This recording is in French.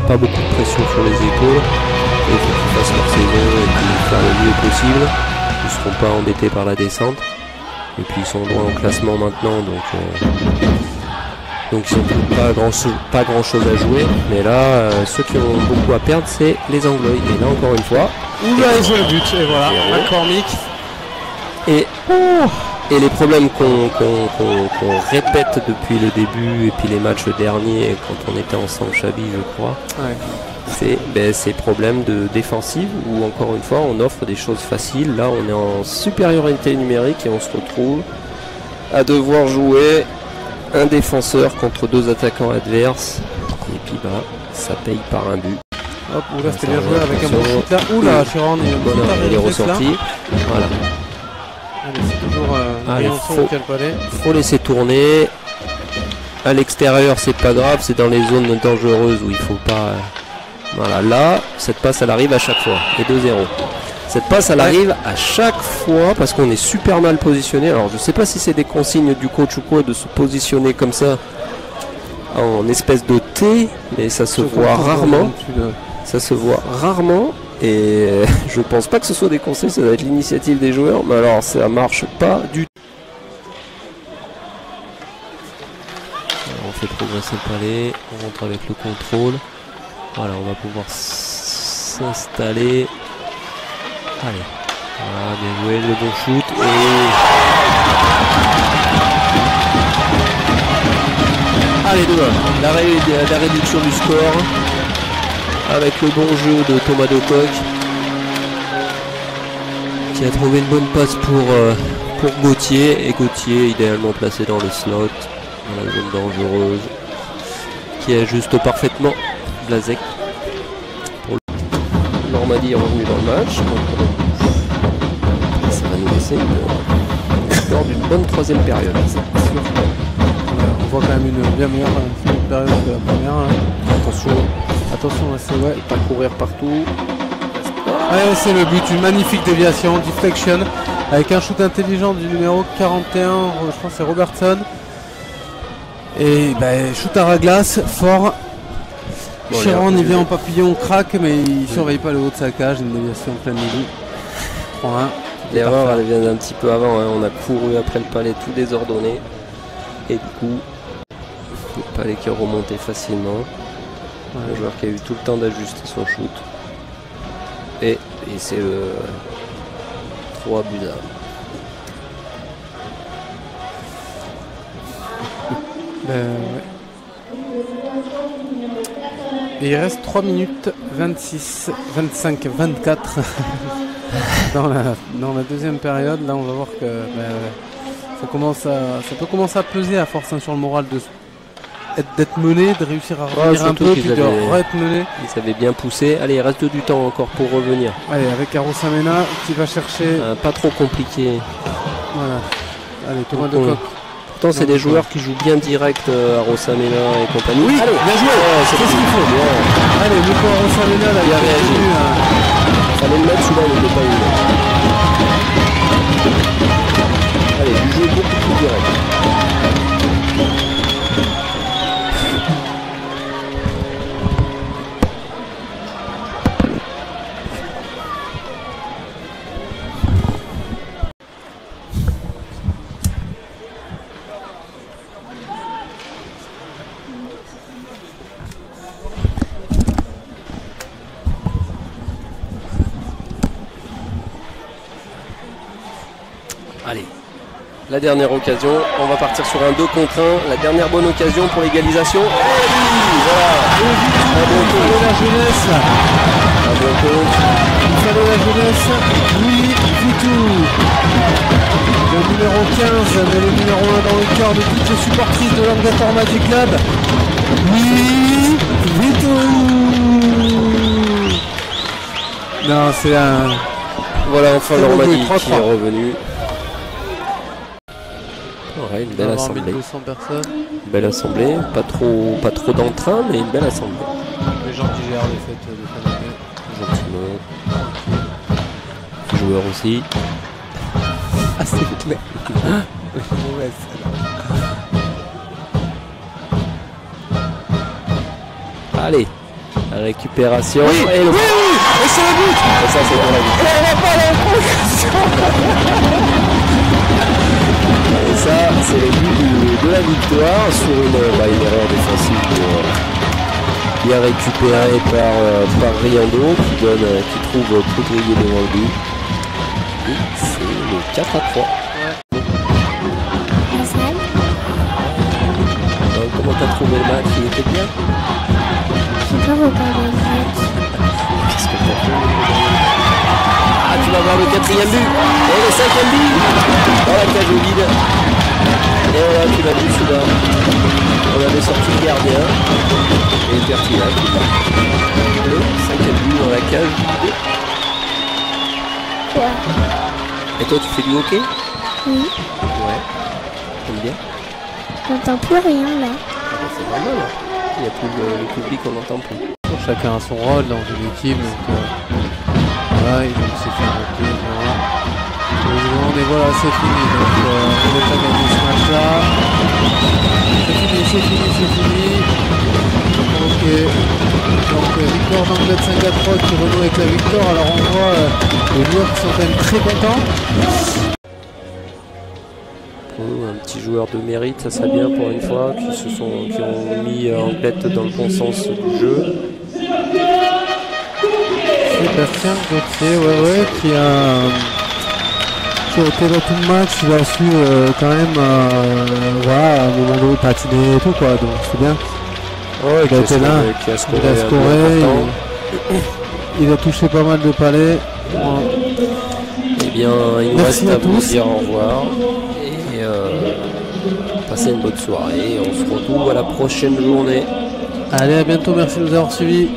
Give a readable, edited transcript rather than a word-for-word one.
pas beaucoup de pression sur les épaules. Il faut qu'ils fassent leur saison et qu'ils fassent le mieux possible. Ils ne seront pas embêtés par la descente. Et puis ils sont loin en classement maintenant, donc ils n'ont pas grand chose à jouer. Mais là, ceux qui ont beaucoup à perdre, c'est les Anglois. Et là encore une fois. Oula, ils ont le but. Et voilà, McCormick. Et les problèmes qu'on répète depuis le début et puis les matchs derniers quand on était ensemble, Chabi, je crois, c'est ces problèmes de défensive où encore une fois on offre des choses faciles. Là on est en supériorité numérique et on se retrouve à devoir jouer un défenseur contre deux attaquants adverses et puis ça paye par un but. Hop, oula, c'était bien joué avec un bon shoot là. Oula, Chiron, il est ressorti. Voilà. Allez, c'est toujours faut laisser tourner. À l'extérieur, c'est pas grave, c'est dans les zones dangereuses où il faut pas. Voilà, là, cette passe, elle arrive à chaque fois. Et 2-0. Cette passe, elle arrive à chaque fois parce qu'on est super mal positionné. Alors, je sais pas si c'est des consignes du coach ou quoi de se positionner comme ça en espèce de T, mais ça se voit rarement. Ça se voit rarement. Et je pense pas que ce soit des conseils, ça doit être l'initiative des joueurs, mais alors ça marche pas du tout. On fait progresser le palais, on rentre avec le contrôle. Voilà, on va pouvoir s'installer. Allez, voilà, bien joué, le bon shoot. Allez, 2-1, la réduction du score. Avec le bon jeu de Thomas Decoq qui a trouvé une bonne passe pour Gauthier, et Gauthier idéalement placé dans le slot, dans la zone dangereuse, qui ajuste parfaitement Blazek. Normandie est revenu dans le match, ça va nous laisser lors d'une bonne troisième période. On voit quand même une bien meilleure période que la première. Attention, c'est pas courir partout. Ouais, c'est le but, une magnifique déviation, deflection, avec un shoot intelligent du numéro 41, je pense que c'est Robertson. Et shoot à glace, fort. Chiron, il vient en papillon, craque, mais il surveille pas le haut de sa cage, une déviation en plein milieu. 3-1. L'erreur, elle vient d'un petit peu avant, hein. On a couru après le palais tout désordonné. Et du coup, le palais qui a remonté facilement. Le joueur qui a eu tout le temps d'ajuster son shoot. Et c'est le 3 buts à. Et il reste 3 minutes 26, 25, 24 dans la deuxième période. Là on va voir que ça peut commencer à peser à force sur le moral d'être mené, de réussir à revenir un peu, puis de re-être mené. Ils avaient bien poussé. Allez, il reste du temps encore pour revenir. Allez, avec Arosamena qui va chercher. Pas trop compliqué. Voilà. Allez, Thomas Decoq. Pourtant, c'est des joueurs qui jouent bien direct, Arosamena et compagnie. Oui, allez, bien joué. C'est ce qu'il faut. Bien. Allez, Nico Arosamena, là, il a réagi. Fallait le mettre, celui-là, il n'était pas eu. Allez, du jeu beaucoup plus direct. Allez, la dernière occasion, on va partir sur un 2 contre 1, la dernière bonne occasion pour l'égalisation. Voilà, un bon coup. La jeunesse. Un bon coup. Il fallait la jeunesse. Oui, du tout. Le numéro 15, mais le numéro 1 dans le cœur de toutes les supportrices de l'Angleterre Magic Club. Oui, du tout. Non, c'est un... Voilà, enfin Normandie qui est revenu. Ouais, une belle assemblée. 1200 personnes. Une belle assemblée, pas trop d'entrain, mais une belle assemblée. Les gens qui gèrent les fêtes de fin d'année. Gentiment. Les joueurs aussi. Ah, c'est clair. Allez, La récupération. Oui, et le... oui, et c'est le but. Et ça, c'est pour la vie. Et on va pas aller en prolongation. Et ça, c'est le but de la victoire sur une erreur défensive bien récupérée par Riando qui trouve Poudrier devant le but. Et c'est le 4-3. Comment t'as trouvé le match? Il était bien? J'ai pas regardé le match. Qu'est-ce que t'as fait? Ah, tu vas voir le 4e but et le 5e but dans la cage vide. Et voilà, tu l'as vu celui-là. On avait sorti le gardien et Pertinac. Le 5e but dans la cage vide. Ouais. Et toi, tu fais du hockey? Oui. Ouais. T'aimes bien? J'entends plus rien là. C'est normal. Il n'y a plus le public, on n'entend plus. Chacun a son rôle dans une équipe, donc voilà, il s'est fait un peu. Mais voilà, c'est fini. Donc on n'a pas gagné ce match-là. C'est fini. Ok. Donc victoire d'Angleterre 5-3 qui renoue avec la victoire. Alors on voit les joueurs qui sont quand même très contents. Un petit joueur de mérite, ça serait bien pour une fois, qui ont mis Angleterre dans le bon sens du jeu. Sébastien Gauthier, qui a été dans tout le match, il a su quand même à un moment donné patiner et tout quoi, donc c'est bien. Ouais, il a été là, il a scoré, il a touché pas mal de palais. Eh bien, il nous reste à vous dire au revoir et passez une bonne soirée. On se retrouve à la prochaine journée. Allez, à bientôt, merci de nous avoir suivis.